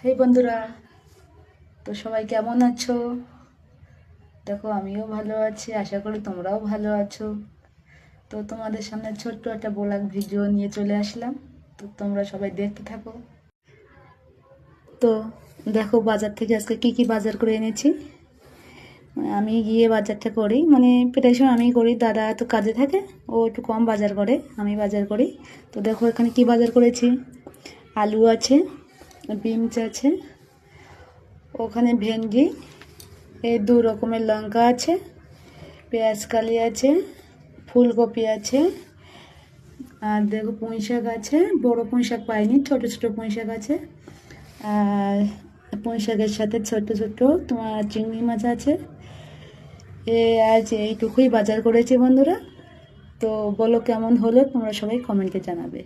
হে বন্ধুরা, তো সবাই কেমন আছো? দেখো আমিও ভালো আছি, আশা করি তোমরাও ভালো আছো। তো তোমাদের সামনে ছোট্ট একটা ব্লগ ভিডিও নিয়ে চলে আসলাম। তো তোমরা সবাই দেখতে থাকো। তো দেখো বাজার থেকে আজকে কি কি বাজার করে এনেছি। আমি গিয়ে বাজারটা করি, মানে প্রায় সময় আমি করি, দাদা তো কাজে থাকে, ও একটু কম বাজার করে, আমি বাজার করি। তো দেখো এখানে কি বাজার করেছি। আলু আছে, বিনস আছে, ওখানে ভেন্ডি, এই দু রকমের লঙ্কা আছে, পেঁয়াজ কালি আছে, ফুলকপি আছে, আর দেখো পুঁই শাক আছে। বড় পুঁই শাক পাইনি, ছোট ছোট পুঁই শাক আছে। আর পুঁই শাকের সাথে ছোট ছোট তোমার চিংড়ি মাছ আছে। আজ এইটুকুই বাজার করেছি বন্ধুরা। তো বলো কেমন হলো, তোমরা সবাই কমেন্টে জানাবে।